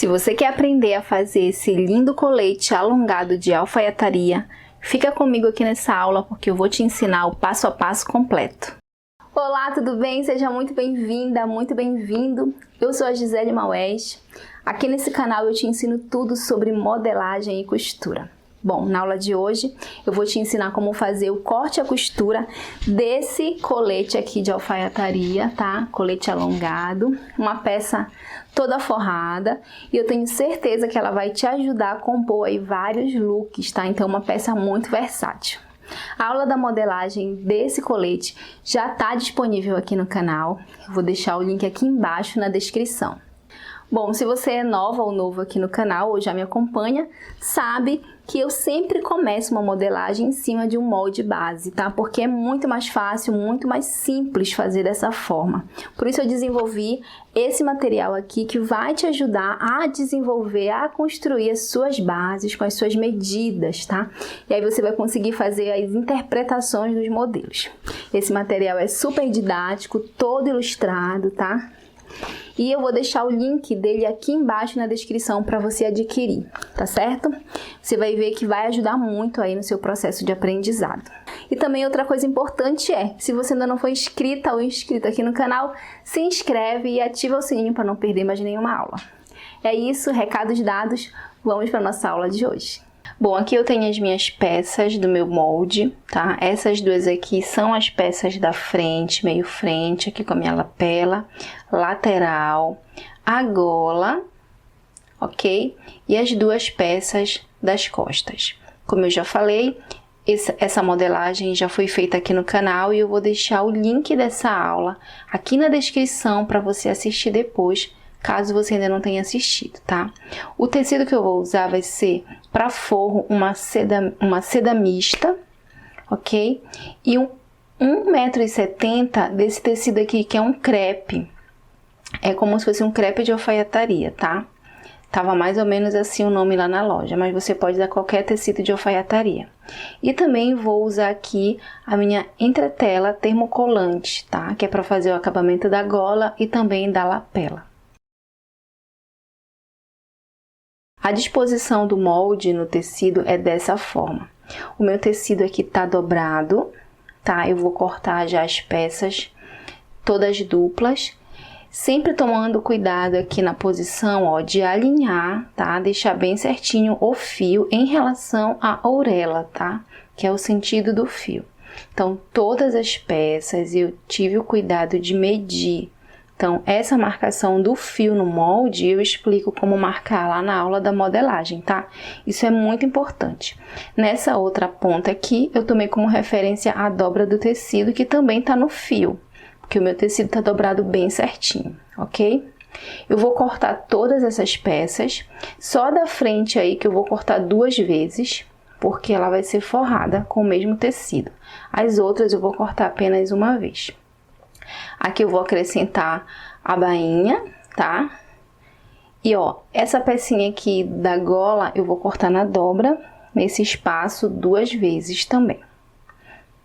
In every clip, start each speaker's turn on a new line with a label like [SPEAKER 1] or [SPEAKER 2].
[SPEAKER 1] Se você quer aprender a fazer esse lindo colete alongado de alfaiataria, fica comigo aqui nessa aula porque eu vou te ensinar o passo a passo completo. Olá, tudo bem? Seja muito bem-vinda, muito bem-vindo. Eu sou a Gisele Maués. Aqui nesse canal eu te ensino tudo sobre modelagem e costura. Bom, na aula de hoje eu vou te ensinar como fazer o corte e a costura desse colete aqui de alfaiataria, tá? Colete alongado, uma peça toda forrada e eu tenho certeza que ela vai te ajudar a compor aí vários looks, tá? Então uma peça muito versátil. A aula da modelagem desse colete já está disponível aqui no canal, eu vou deixar o link aqui embaixo na descrição. Bom, se você é nova ou novo aqui no canal ou já me acompanha, sabe que eu sempre começo uma modelagem em cima de um molde base, tá? Porque é muito mais fácil, muito mais simples fazer dessa forma. Por isso eu desenvolvi esse material aqui que vai te ajudar a desenvolver, a construir as suas bases com as suas medidas, tá? E aí você vai conseguir fazer as interpretações dos modelos. Esse material é super didático, todo ilustrado, tá? E eu vou deixar o link dele aqui embaixo na descrição para você adquirir, tá certo? Você vai ver que vai ajudar muito aí no seu processo de aprendizado. E também outra coisa importante é, se você ainda não foi inscrita ou inscrito aqui no canal, se inscreve e ativa o sininho para não perder mais nenhuma aula. É isso, recados dados, vamos para a nossa aula de hoje. Bom, aqui eu tenho as minhas peças do meu molde, tá? Essas duas aqui são as peças da frente, meio frente, aqui com a minha lapela, lateral, a gola, ok? E as duas peças das costas. Como eu já falei, essa modelagem já foi feita aqui no canal e eu vou deixar o link dessa aula aqui na descrição para você assistir depois, caso você ainda não tenha assistido, tá? O tecido que eu vou usar vai ser para forro uma seda mista, ok? E 1,70 m desse tecido aqui, que é um crepe. É como se fosse um crepe de alfaiataria, tá? Tava mais ou menos assim o nome lá na loja, mas você pode usar qualquer tecido de alfaiataria. E também vou usar aqui a minha entretela termocolante, tá? Que é para fazer o acabamento da gola e também da lapela. A disposição do molde no tecido é dessa forma. O meu tecido aqui tá dobrado, tá? Eu vou cortar já as peças todas duplas, sempre tomando cuidado aqui na posição, ó, de alinhar, tá? Deixar bem certinho o fio em relação à orelha, tá? Que é o sentido do fio. Então, todas as peças eu tive o cuidado de medir. Então, essa marcação do fio no molde, eu explico como marcar lá na aula da modelagem, tá? Isso é muito importante. Nessa outra ponta aqui, eu tomei como referência a dobra do tecido, que também tá no fio, porque o meu tecido tá dobrado bem certinho, ok? Eu vou cortar todas essas peças, só da frente aí que eu vou cortar 2 vezes, porque ela vai ser forrada com o mesmo tecido. As outras eu vou cortar apenas uma vez. Aqui eu vou acrescentar a bainha, tá? E ó, essa pecinha aqui da gola eu vou cortar na dobra, nesse espaço 2 vezes também.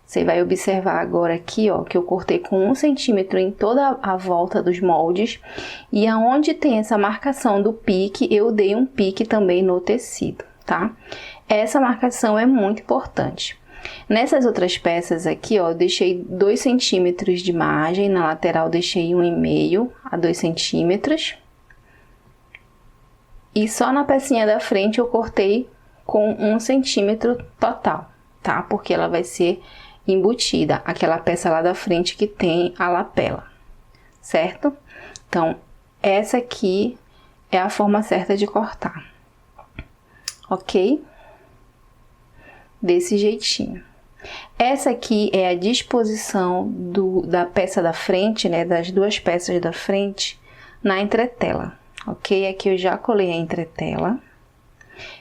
[SPEAKER 1] Você vai observar agora aqui, ó, que eu cortei com 1 centímetro em toda a volta dos moldes. E aonde tem essa marcação do pique, eu dei um pique também no tecido, tá? Essa marcação é muito importante. Nessas outras peças aqui, ó, eu deixei 2 centímetros de margem, na lateral deixei 1,5 a 2 centímetros. E só na pecinha da frente eu cortei com 1 centímetro total, tá? Porque ela vai ser embutida, aquela peça lá da frente que tem a lapela, certo? Então, essa aqui é a forma certa de cortar, ok? Desse jeitinho. Essa aqui é a disposição da peça da frente, né, das duas peças da frente na entretela, ok? Aqui eu já colei a entretela.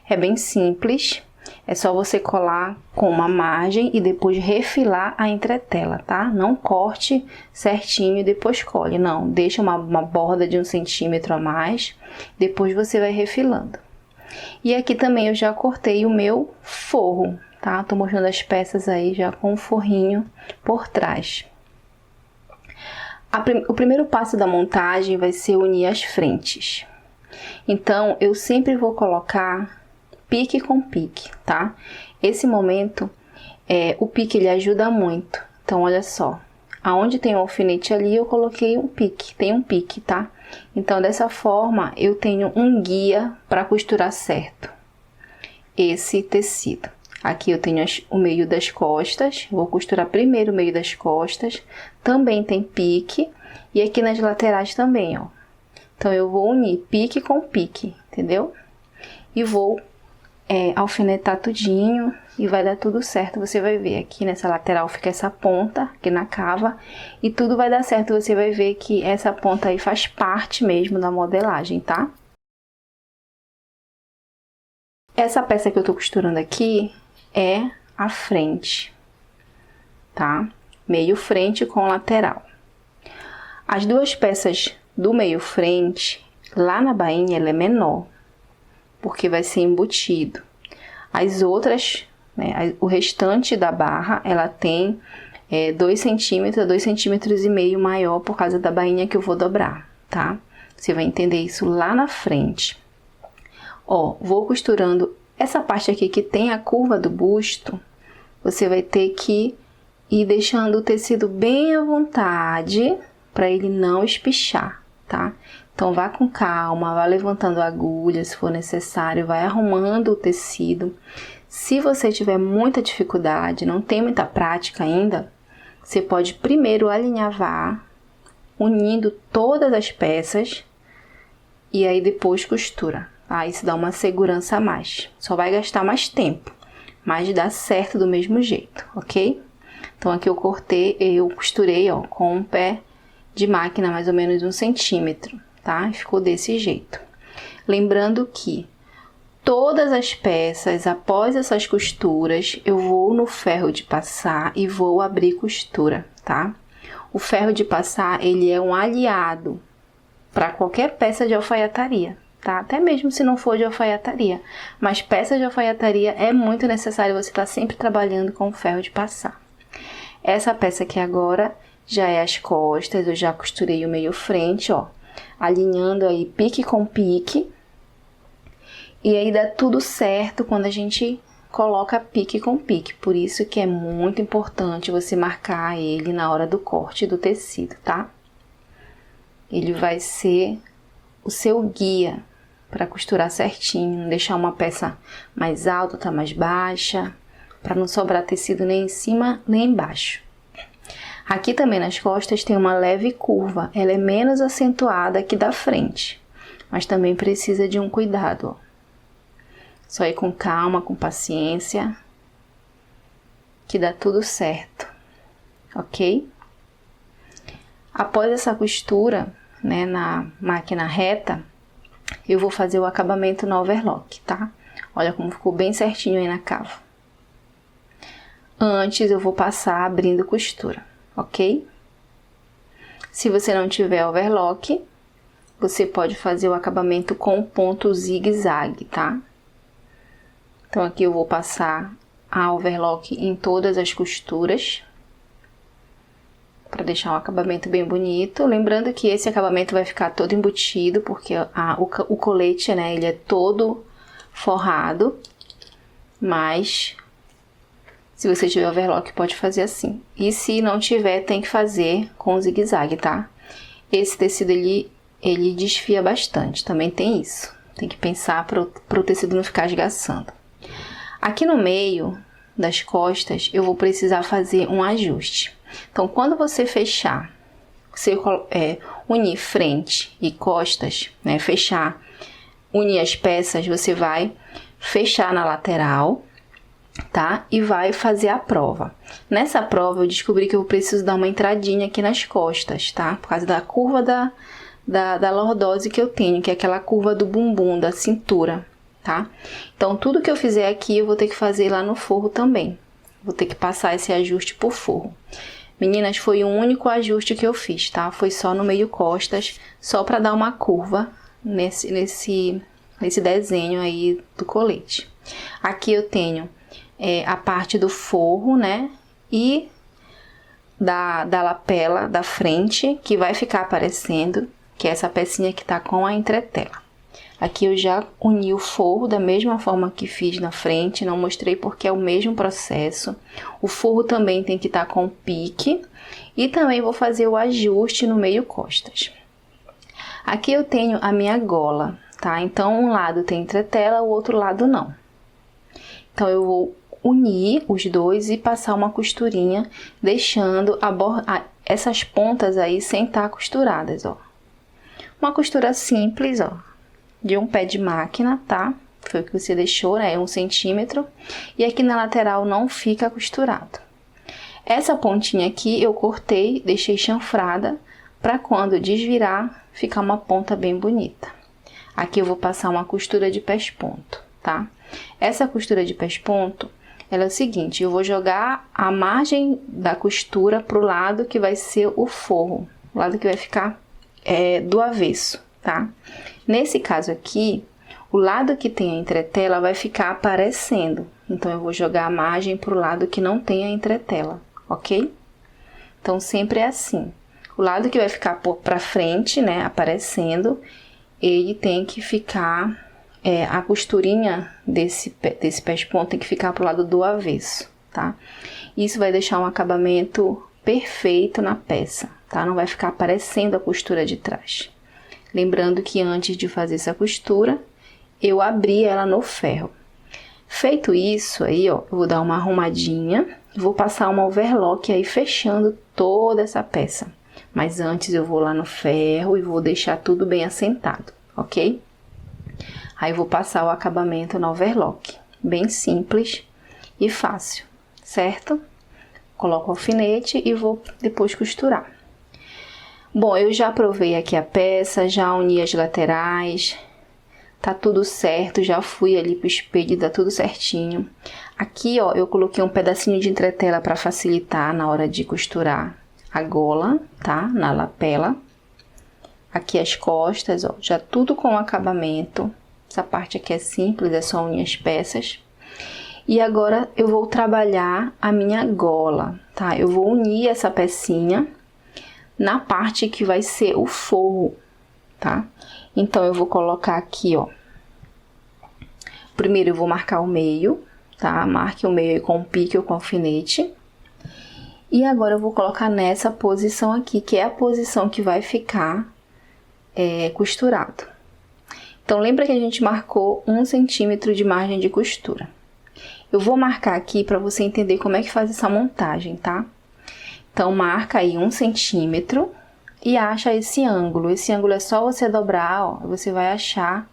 [SPEAKER 1] É bem simples, é só você colar com uma margem e depois refilar a entretela, tá? Não corte certinho e depois cole, não. Deixa uma borda de 1 centímetro a mais, depois você vai refilando. E aqui também eu já cortei o meu forro, tá? Tô mostrando as peças aí já com o forrinho por trás. O primeiro passo da montagem vai ser unir as frentes. Então, eu sempre vou colocar pique com pique, tá? Esse momento, o pique ele ajuda muito. Então, olha só, aonde tem o alfinete ali, eu coloquei um pique, tem um pique, tá? Então, dessa forma, eu tenho um guia para costurar certo esse tecido. Aqui eu tenho o meio das costas, vou costurar primeiro o meio das costas, também tem pique, e aqui nas laterais também, ó. Então, eu vou unir pique com pique, entendeu? E vou alfinetar tudinho e vai dar tudo certo. Você vai ver aqui nessa lateral fica essa ponta aqui na cava e tudo vai dar certo. Você vai ver que essa ponta aí faz parte mesmo da modelagem, tá? Essa peça que eu tô costurando aqui é a frente, tá? Meio frente com lateral. As duas peças do meio frente, lá na bainha, ela é menor, porque vai ser embutido. As outras, né, o restante da barra, ela tem 2 centímetros a 2,5 centímetros maior por causa da bainha que eu vou dobrar, tá? Você vai entender isso lá na frente. Ó, vou costurando essa parte aqui que tem a curva do busto, você vai ter que ir deixando o tecido bem à vontade, para ele não espichar, tá? Então, vá com calma, vá levantando a agulha, se for necessário, vai arrumando o tecido. Se você tiver muita dificuldade, não tem muita prática ainda, você pode primeiro alinhavar, unindo todas as peças, e aí depois costura, tá? Isso dá uma segurança a mais. Só vai gastar mais tempo, mas dá certo do mesmo jeito, ok? Então, aqui eu costurei, ó, com um pé de máquina, mais ou menos 1 centímetro. Tá? Ficou desse jeito. Lembrando que todas as peças, após essas costuras, eu vou no ferro de passar e vou abrir costura, tá? O ferro de passar, ele é um aliado para qualquer peça de alfaiataria, tá? Até mesmo se não for de alfaiataria. Mas peça de alfaiataria é muito necessário você estar sempre trabalhando com o ferro de passar. Essa peça aqui agora já é as costas, eu já costurei o meio frente, ó. Alinhando aí pique com pique, e aí dá tudo certo quando a gente coloca pique com pique, por isso que é muito importante você marcar ele na hora do corte do tecido, tá? Ele vai ser o seu guia para costurar certinho, não deixar uma peça mais alta, outra mais baixa, para não sobrar tecido nem em cima nem embaixo. Aqui também nas costas tem uma leve curva, ela é menos acentuada que da frente, mas também precisa de um cuidado, ó. Só ir com calma, com paciência, que dá tudo certo, ok? Após essa costura, né, na máquina reta, eu vou fazer o acabamento no overlock, tá? Olha como ficou bem certinho aí na cava. Antes eu vou passar abrindo costura. Ok? Se você não tiver overlock, você pode fazer o acabamento com ponto zigue-zague, tá? Então, aqui eu vou passar a overlock em todas as costuras, para deixar um acabamento bem bonito. Lembrando que esse acabamento vai ficar todo embutido, porque o colete, né, ele é todo forrado, mas se você tiver overlock, pode fazer assim. E se não tiver, tem que fazer com zigue-zague, tá? Esse tecido, ele desfia bastante, também tem isso. Tem que pensar para o tecido não ficar esgaçando. Aqui no meio das costas, eu vou precisar fazer um ajuste. Então, quando você fechar, você unir frente e costas, né? Unir as peças, você vai fechar na lateral, tá? E vai fazer a prova. Nessa prova, eu descobri que eu preciso dar uma entradinha aqui nas costas, tá? Por causa da curva da lordose que eu tenho, que é aquela curva do bumbum, da cintura, tá? Então, tudo que eu fizer aqui, eu vou ter que fazer lá no forro também. Vou ter que passar esse ajuste por forro. Meninas, foi o único ajuste que eu fiz, tá? Foi só no meio costas, só pra dar uma curva nesse desenho aí do colete. Aqui eu tenho a parte do forro, né, e da lapela da frente, que vai ficar aparecendo, que é essa pecinha que tá com a entretela. Aqui eu já uni o forro da mesma forma que fiz na frente, não mostrei porque é o mesmo processo. O forro também tem que estar com pique e também vou fazer o ajuste no meio costas. Aqui eu tenho a minha gola, tá? Então um lado tem entretela, o outro lado não. Então eu vou unir os dois e passar uma costurinha, deixando essas pontas aí sem estar costuradas, ó. Uma costura simples, ó, de um pé de máquina, tá? Foi o que você deixou, né? 1 centímetro. E aqui na lateral não fica costurado. Essa pontinha aqui eu cortei, deixei chanfrada, para quando desvirar, ficar uma ponta bem bonita. Aqui eu vou passar uma costura de pés-ponto, tá? Essa costura de pés-ponto, ela é o seguinte, eu vou jogar a margem da costura pro lado que vai ser o forro, o lado que vai ficar do avesso, tá? Nesse caso aqui, o lado que tem a entretela vai ficar aparecendo, então eu vou jogar a margem pro lado que não tem a entretela, ok? Então sempre é assim, o lado que vai ficar pra frente, né, aparecendo, ele tem que ficar, a costurinha desse pés-ponto tem que ficar pro lado do avesso, tá? Isso vai deixar um acabamento perfeito na peça, tá? Não vai ficar aparecendo a costura de trás. Lembrando que antes de fazer essa costura, eu abri ela no ferro. Feito isso aí, ó, eu vou dar uma arrumadinha, vou passar uma overlock aí fechando toda essa peça. Mas antes eu vou lá no ferro e vou deixar tudo bem assentado, ok? Aí eu vou passar o acabamento no overlock, bem simples e fácil, certo? Coloco o alfinete e vou depois costurar. Bom, eu já provei aqui a peça, já uni as laterais, tá tudo certo, já fui ali pro espelho, tá tudo certinho. Aqui, ó, eu coloquei um pedacinho de entretela para facilitar na hora de costurar a gola, tá? Na lapela. Aqui as costas, ó, já tudo com acabamento. Essa parte aqui é simples, é só unir as peças. E agora eu vou trabalhar a minha gola, tá? Eu vou unir essa pecinha na parte que vai ser o forro, tá? Então eu vou colocar aqui, ó. Primeiro eu vou marcar o meio, tá? Marque o meio aí com pique ou com alfinete. E agora eu vou colocar nessa posição aqui, que é a posição que vai ficar costurado. Então, lembra que a gente marcou 1 centímetro de margem de costura. Eu vou marcar aqui para você entender como é que faz essa montagem, tá? Então, marca aí 1 centímetro e acha esse ângulo. Esse ângulo é só você dobrar, ó, você vai achar.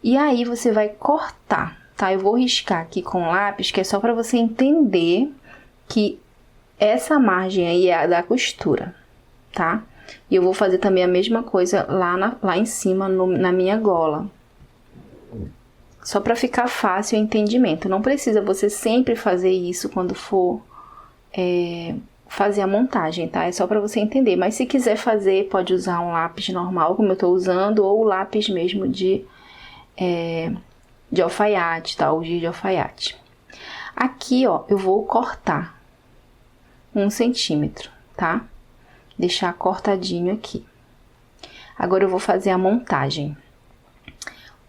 [SPEAKER 1] E aí, você vai cortar, tá? Eu vou riscar aqui com lápis, que é só para você entender que essa margem aí é a da costura, tá? E eu vou fazer também a mesma coisa lá em cima, na minha gola. Só para ficar fácil o entendimento. Não precisa você sempre fazer isso quando for fazer a montagem, tá? É só para você entender. Mas se quiser fazer, pode usar um lápis normal, como eu tô usando, ou o lápis mesmo de alfaiate, tá? O giz de alfaiate. Aqui, ó, eu vou cortar 1 centímetro, tá? Deixar cortadinho aqui. Agora eu vou fazer a montagem.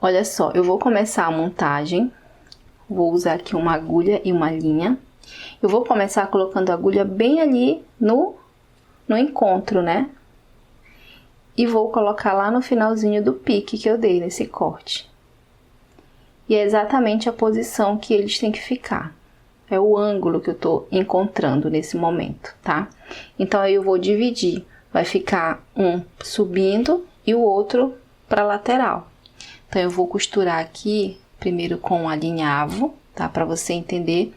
[SPEAKER 1] Olha só, eu vou começar a montagem. Vou usar aqui uma agulha e uma linha. Eu vou começar colocando a agulha bem ali no encontro, né? E vou colocar lá no finalzinho do pique que eu dei nesse corte. E é exatamente a posição que eles têm que ficar. É o ângulo que eu tô encontrando nesse momento, tá? Então, aí eu vou dividir. Vai ficar um subindo e o outro para lateral. Então, eu vou costurar aqui, primeiro com um alinhavo, tá? Para você entender.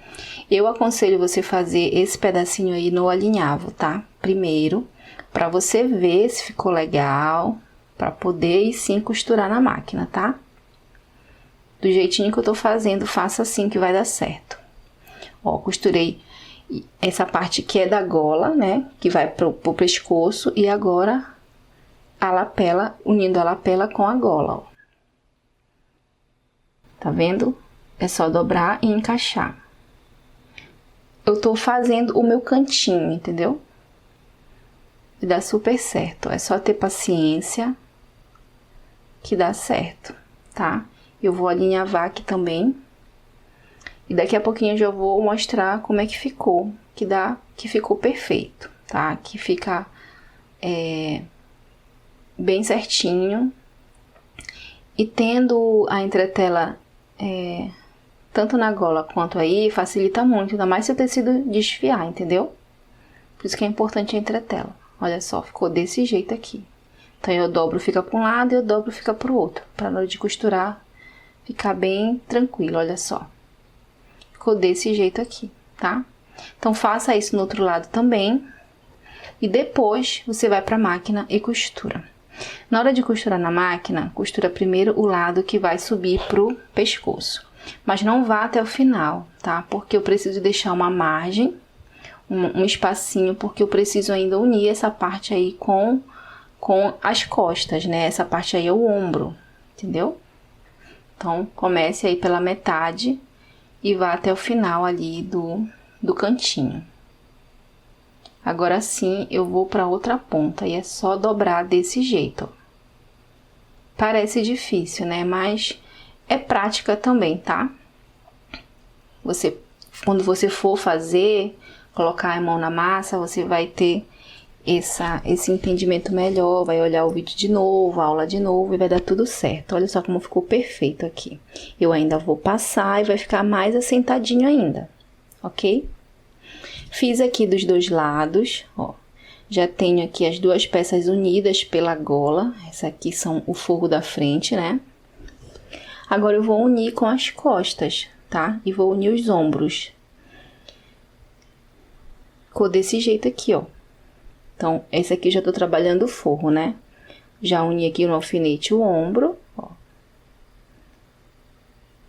[SPEAKER 1] Eu aconselho você fazer esse pedacinho aí no alinhavo, tá? Primeiro, para você ver se ficou legal, para poder sim costurar na máquina, tá? Do jeitinho que eu tô fazendo, faça assim que vai dar certo. Ó, costurei essa parte que é da gola, né? Que vai pro pescoço. E agora, a lapela, unindo a lapela com a gola, ó. Tá vendo? É só dobrar e encaixar. Eu tô fazendo o meu cantinho, entendeu? E dá super certo. É só ter paciência que dá certo, tá? Eu vou alinhavar aqui também. E daqui a pouquinho eu já vou mostrar como é que ficou, que ficou perfeito, tá? Que fica bem certinho. E tendo a entretela tanto na gola quanto aí, facilita muito, ainda mais se o tecido desfiar, entendeu? Por isso que é importante a entretela. Olha só, ficou desse jeito aqui. Então eu dobro, fica para um lado e eu dobro, fica para o outro, para na hora de costurar ficar bem tranquilo, olha só. Ficou desse jeito aqui, tá? Então faça isso no outro lado também. E depois você vai para a máquina e costura. Na hora de costurar na máquina, costura primeiro o lado que vai subir pro pescoço. Mas não vá até o final, tá? Porque eu preciso deixar uma margem, um espacinho, porque eu preciso ainda unir essa parte aí com as costas, né? Essa parte aí é o ombro, entendeu? Então, comece aí pela metade e vá até o final ali do cantinho. Agora sim, eu vou para outra ponta e é só dobrar desse jeito, ó. Parece difícil, né? Mas é prática também, tá? Quando você for fazer, colocar a mão na massa, você vai ter esse entendimento melhor, vai olhar o vídeo de novo, a aula de novo e vai dar tudo certo. Olha só como ficou perfeito aqui. Eu ainda vou passar e vai ficar mais assentadinho ainda, ok? Fiz aqui dos dois lados, ó. Já tenho aqui as duas peças unidas pela gola. Essa aqui são o forro da frente, né? Agora eu vou unir com as costas, tá? E vou unir os ombros. Ficou desse jeito aqui, ó. Então, esse aqui eu já tô trabalhando o forro, né? Já uni aqui no alfinete o ombro, ó.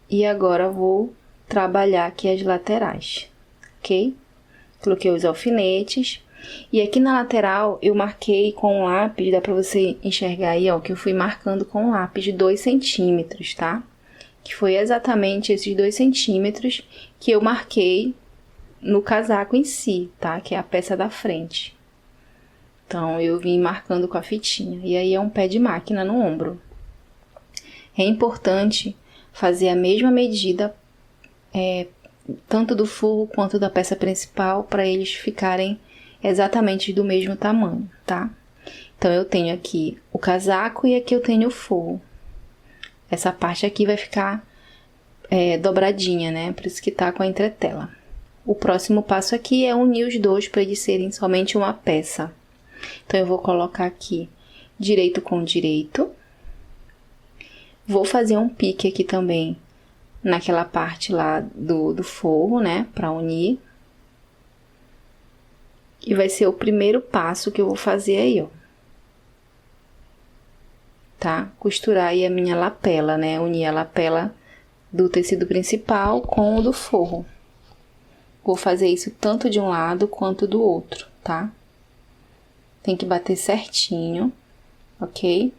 [SPEAKER 1] E agora vou trabalhar aqui as laterais, ok? Coloquei os alfinetes. E aqui na lateral eu marquei com um lápis, dá pra você enxergar aí, ó, que eu fui marcando com um lápis de 2 centímetros, tá? Que foi exatamente esses 2 centímetros que eu marquei no casaco em si, tá? Que é a peça da frente. Então, eu vim marcando com a fitinha. E aí é um pé de máquina no ombro. É importante fazer a mesma medida, tanto do forro quanto da peça principal, para eles ficarem exatamente do mesmo tamanho, tá? Então, eu tenho aqui o casaco e aqui eu tenho o forro. Essa parte aqui vai ficar dobradinha, né? Por isso que tá com a entretela. O próximo passo aqui é unir os dois para eles serem somente uma peça. Então, eu vou colocar aqui direito com direito. Vou fazer um pique aqui também naquela parte lá do forro, né? Para unir. E vai ser o primeiro passo que eu vou fazer aí, ó. Tá? Costurar aí a minha lapela, né? Unir a lapela do tecido principal com o do forro. Vou fazer isso tanto de um lado quanto do outro, tá? Tem que bater certinho, ok?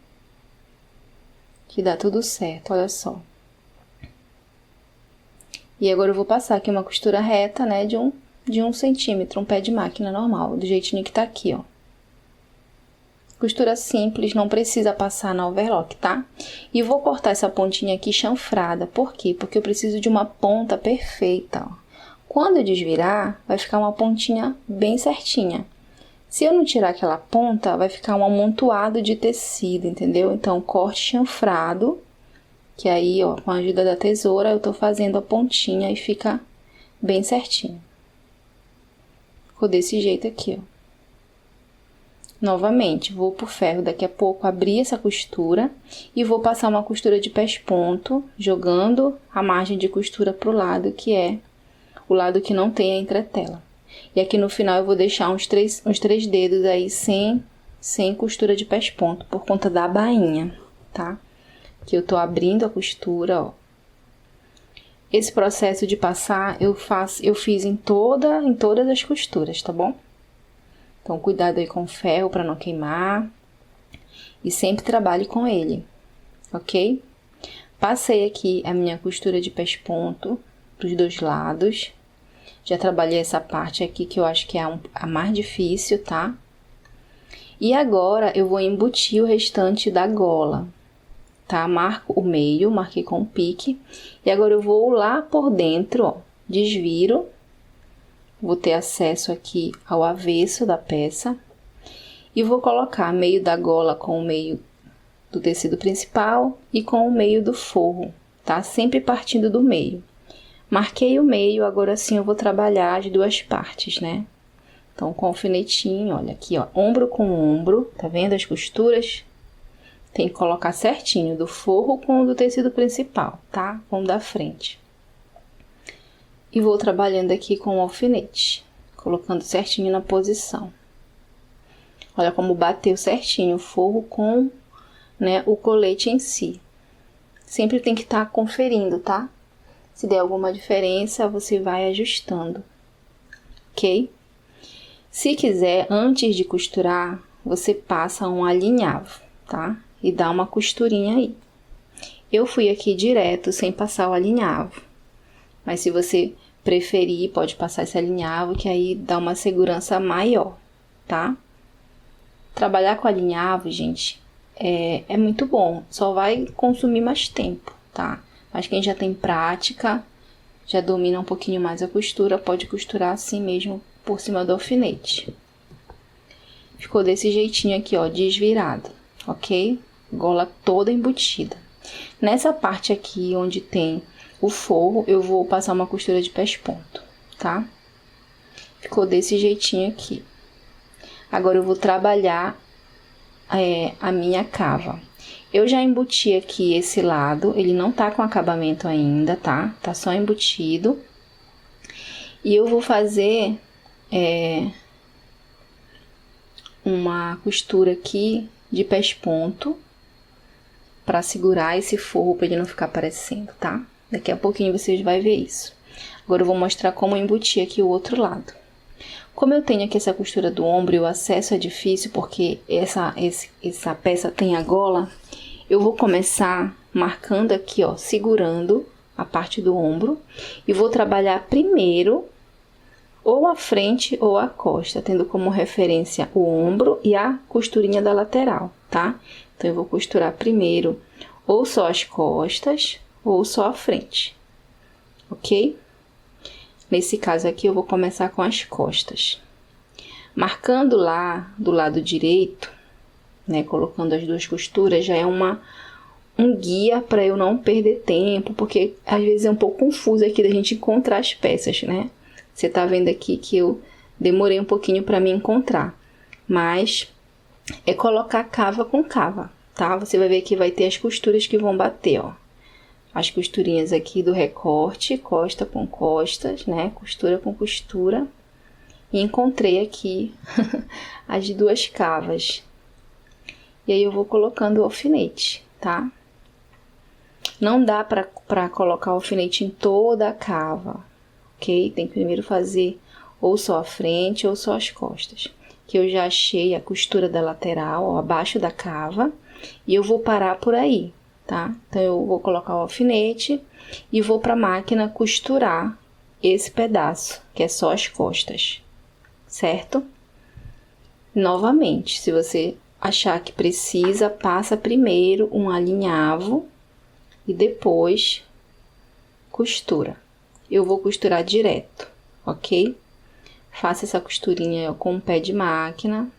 [SPEAKER 1] Que dá tudo certo, olha só. E agora eu vou passar aqui uma costura reta, né? De 1 centímetro, um pé de máquina normal, do jeitinho que tá aqui, ó. Costura simples, não precisa passar na overlock, tá? E vou cortar essa pontinha aqui chanfrada, por quê? Porque eu preciso de uma ponta perfeita, ó. Quando eu desvirar, vai ficar uma pontinha bem certinha. Se eu não tirar aquela ponta, vai ficar um amontoado de tecido, entendeu? Então, corte chanfrado, que aí, ó, com a ajuda da tesoura, eu tô fazendo a pontinha e fica bem certinho. Ficou desse jeito aqui, ó. Novamente, vou pro ferro daqui a pouco abrir essa costura e vou passar uma costura de pés-ponto, jogando a margem de costura pro lado que é o lado que não tem a entretela. E aqui no final eu vou deixar uns três dedos aí sem costura de pés-ponto, por conta da bainha, tá? Que eu tô abrindo a costura, ó. Esse processo de passar eu fiz em todas as costuras, tá bom? Então, cuidado aí com o ferro para não queimar. E sempre trabalhe com ele, ok? Passei aqui a minha costura de pés-ponto dos dois lados. Já trabalhei essa parte aqui que eu acho que é a mais difícil, tá? E agora eu vou embutir o restante da gola, tá? Marco o meio, marquei com o pique. E agora eu vou lá por dentro, ó, desviro. Vou ter acesso aqui ao avesso da peça. E vou colocar meio da gola com o meio do tecido principal e com o meio do forro, tá? Sempre partindo do meio. Marquei o meio, agora sim eu vou trabalhar as duas partes, né? Então, com o alfinetinho, olha aqui, ó, ombro com ombro, tá vendo as costuras? Tem que colocar certinho do forro com o do tecido principal, tá? Com o da frente. E vou trabalhando aqui com o alfinete, colocando certinho na posição. Olha como bateu certinho o forro com, né, o colete em si. Sempre tem que estar conferindo, tá? Se der alguma diferença, você vai ajustando, ok? Se quiser, antes de costurar, você passa um alinhavo, tá? E dá uma costurinha aí. Eu fui aqui direto, sem passar o alinhavo. Mas se você preferir, pode passar esse alinhavo, que aí dá uma segurança maior, tá? Trabalhar com alinhavo, gente, é muito bom. Só vai consumir mais tempo, tá? Mas quem já tem prática, já domina um pouquinho mais a costura, pode costurar assim mesmo por cima do alfinete. Ficou desse jeitinho aqui, ó, desvirado, ok? Gola toda embutida. Nessa parte aqui, onde tem o forro, eu vou passar uma costura de pés-ponto, tá? Ficou desse jeitinho aqui. Agora, eu vou trabalhar a minha cava. Eu já embuti aqui esse lado, ele não tá com acabamento ainda, tá? Tá só embutido. E eu vou fazer uma costura aqui de pés-ponto para segurar esse forro para ele não ficar aparecendo, tá? Daqui a pouquinho vocês vão ver isso. Agora eu vou mostrar como embutir aqui o outro lado. Como eu tenho aqui essa costura do ombro e o acesso é difícil porque essa peça tem a gola, eu vou começar marcando aqui, ó, segurando a parte do ombro e vou trabalhar primeiro ou a frente ou a costa, tendo como referência o ombro e a costurinha da lateral, tá? Então, eu vou costurar primeiro ou só as costas ou só a frente, ok? Nesse caso aqui, eu vou começar com as costas. Marcando lá do lado direito, né, colocando as duas costuras, já é um guia para eu não perder tempo, porque às vezes é um pouco confuso aqui da gente encontrar as peças, né? Você tá vendo aqui que eu demorei um pouquinho para me encontrar, mas é colocar cava com cava, tá? Você vai ver que vai ter as costuras que vão bater, ó. As costurinhas aqui do recorte, costa com costas, né? Costura com costura. E encontrei aqui as duas cavas. E aí eu vou colocando o alfinete, tá? Não dá pra colocar o alfinete em toda a cava, ok? Tem que primeiro fazer ou só a frente ou só as costas. Que eu já achei a costura da lateral, ó, abaixo da cava. E eu vou parar por aí, tá? Então, eu vou colocar o alfinete e vou pra máquina costurar esse pedaço, que é só as costas, certo? Novamente, se você achar que precisa, passa primeiro um alinhavo e depois costura. Eu vou costurar direto, ok? Faça essa costurinha com o pé de máquina,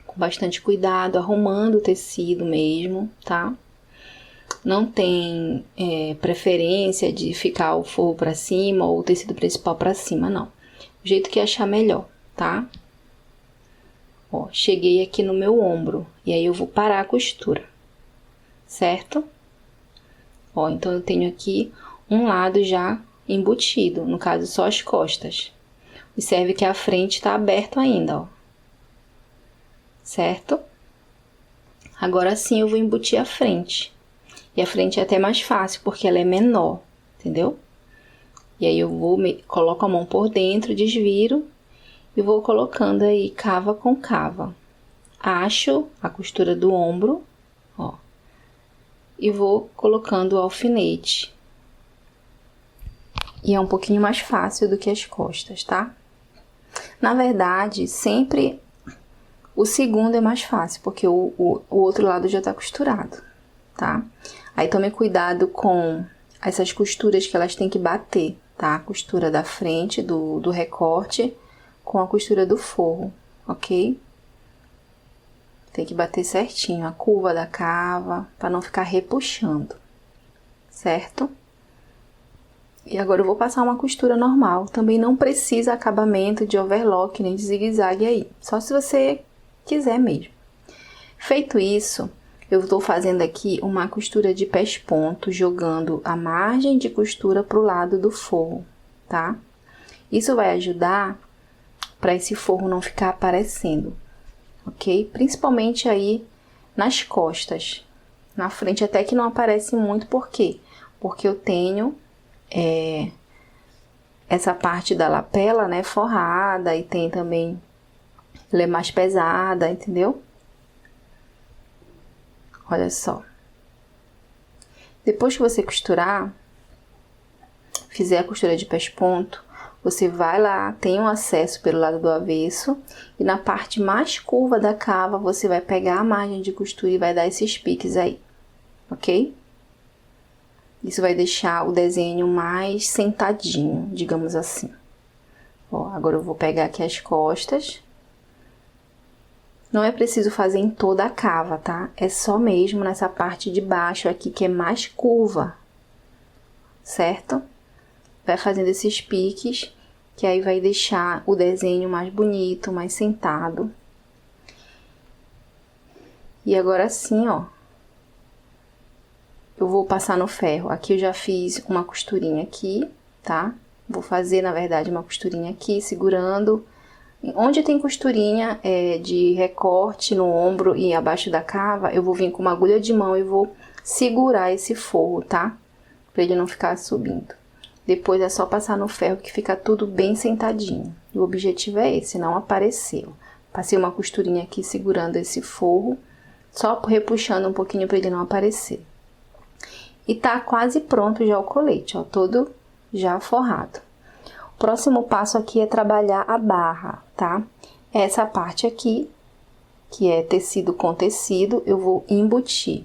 [SPEAKER 1] com bastante cuidado, arrumando o tecido mesmo, tá? Não tem preferência de ficar o forro pra cima ou o tecido principal pra cima, não. O jeito que achar melhor, tá? Ó, cheguei aqui no meu ombro, e aí eu vou parar a costura, certo? Ó, então eu tenho aqui um lado já embutido, no caso só as costas. Observe que a frente tá aberto ainda, ó. Certo? Agora sim eu vou embutir a frente. E a frente é até mais fácil, porque ela é menor, entendeu? E aí eu coloco a mão por dentro, desviro e vou colocando aí cava com cava. Acho a costura do ombro, ó. E vou colocando o alfinete. E é um pouquinho mais fácil do que as costas, tá? Na verdade, sempre o segundo é mais fácil, porque o outro lado já tá costurado. tá? Aí tome cuidado com essas costuras que elas têm que bater, tá? A costura da frente do recorte com a costura do forro, ok? Tem que bater certinho a curva da cava para não ficar repuxando, certo? E agora eu vou passar uma costura normal. Também não precisa acabamento de overlock nem de zigue-zague aí, só se você quiser mesmo. Feito isso, eu estou fazendo aqui uma costura de pés-ponto, jogando a margem de costura para o lado do forro, tá? Isso vai ajudar para esse forro não ficar aparecendo, ok? Principalmente aí nas costas. Na frente até que não aparece muito, por quê? Porque eu tenho essa parte da lapela, né, forrada, e tem também, ela é mais pesada, entendeu? Olha só. Depois que você costurar, fizer a costura de pés-ponto, você vai lá, tem um acesso pelo lado do avesso, e na parte mais curva da cava, você vai pegar a margem de costura e vai dar esses piques aí, ok? Isso vai deixar o desenho mais sentadinho, digamos assim. Ó, agora eu vou pegar aqui as costas. Não é preciso fazer em toda a cava, tá? É só mesmo nessa parte de baixo aqui, que é mais curva, certo? Vai fazendo esses piques, que aí vai deixar o desenho mais bonito, mais sentado. E agora sim, ó, eu vou passar no ferro. Aqui eu já fiz uma costurinha aqui, tá? Vou fazer, na verdade, uma costurinha aqui, segurando. Onde tem costurinha de recorte no ombro e abaixo da cava, eu vou vir com uma agulha de mão e vou segurar esse forro, tá? Pra ele não ficar subindo. Depois é só passar no ferro que fica tudo bem sentadinho. O objetivo é esse, não aparecer. Passei uma costurinha aqui segurando esse forro, só repuxando um pouquinho pra ele não aparecer. E tá quase pronto já o colete, ó, todo já forrado. O próximo passo aqui é trabalhar a barra, tá? Essa parte aqui, que é tecido com tecido, eu vou embutir.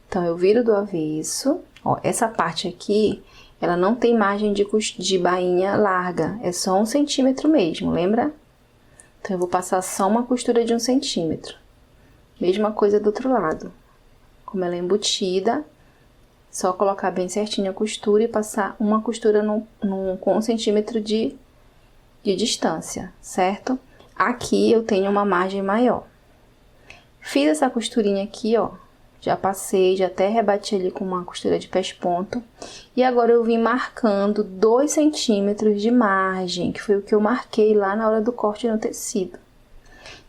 [SPEAKER 1] Então, eu viro do avesso, ó, essa parte aqui, ela não tem margem de bainha larga, é só 1 centímetro mesmo, lembra? Então, eu vou passar só uma costura de 1 centímetro. Mesma coisa do outro lado. Como ela é embutida, só colocar bem certinho a costura e passar uma costura com 1 centímetro de distância, certo? Aqui eu tenho uma margem maior. Fiz essa costurinha aqui, ó, já passei, já até rebati ali com uma costura de pés-ponto. E agora eu vim marcando 2 centímetros de margem, que foi o que eu marquei lá na hora do corte no tecido.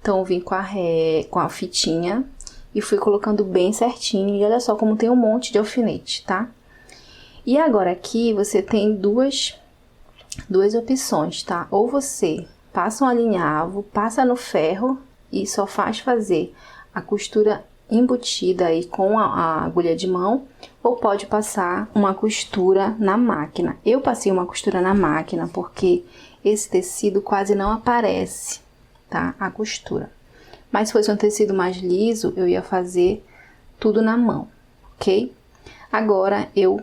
[SPEAKER 1] Então, eu vim com a fitinha e fui colocando bem certinho. E olha só como tem um monte de alfinete, tá? E agora aqui você tem duas opções, tá? Ou você passa um alinhavo, passa no ferro e só faz fazer a costura embutida aí com a agulha de mão, ou pode passar uma costura na máquina. Eu passei uma costura na máquina porque esse tecido quase não aparece, tá? A costura. Mas se fosse um tecido mais liso, eu ia fazer tudo na mão, ok? Agora, eu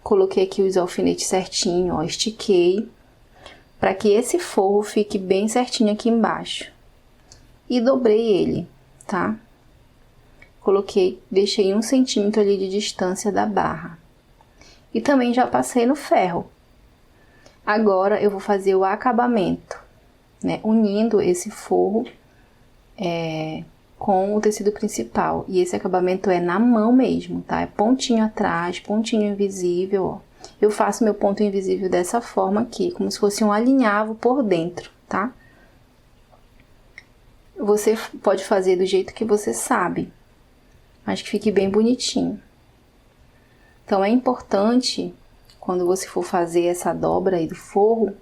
[SPEAKER 1] coloquei aqui os alfinetes certinho, ó, estiquei, para que esse forro fique bem certinho aqui embaixo. E dobrei ele, tá? Coloquei, deixei 1 centímetro ali de distância da barra. E também já passei no ferro. Agora, eu vou fazer o acabamento, né? Unindo esse forro com o tecido principal. E esse acabamento é na mão mesmo, tá? É pontinho atrás, pontinho invisível, ó. Eu faço meu ponto invisível dessa forma aqui, como se fosse um alinhavo por dentro, tá? Você pode fazer do jeito que você sabe, mas que fique bem bonitinho. Então, é importante, quando você for fazer essa dobra aí do forro,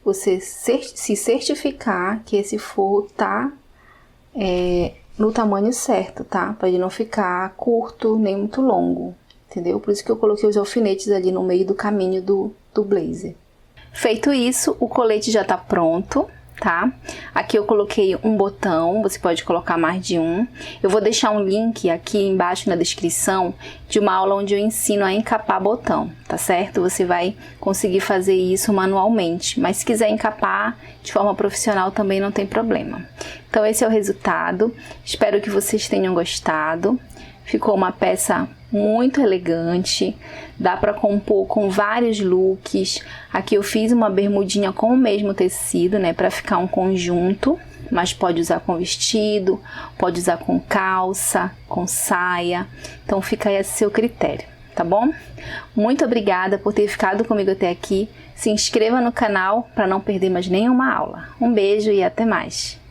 [SPEAKER 1] você se certificar que esse forro tá no tamanho certo, tá? Para ele não ficar curto nem muito longo, entendeu? Por isso que eu coloquei os alfinetes ali no meio do caminho do blazer. Feito isso, o colete já tá pronto, tá? Aqui eu coloquei um botão, você pode colocar mais de um. Eu vou deixar um link aqui embaixo na descrição de uma aula onde eu ensino a encapar botão, tá certo? Você vai conseguir fazer isso manualmente, mas se quiser encapar de forma profissional também não tem problema. Então esse é o resultado, espero que vocês tenham gostado. Ficou uma peça muito elegante, dá para compor com vários looks. Aqui eu fiz uma bermudinha com o mesmo tecido, né, para ficar um conjunto, mas pode usar com vestido, pode usar com calça, com saia, então fica aí a seu critério, tá bom? Muito obrigada por ter ficado comigo até aqui, se inscreva no canal para não perder mais nenhuma aula. Um beijo e até mais!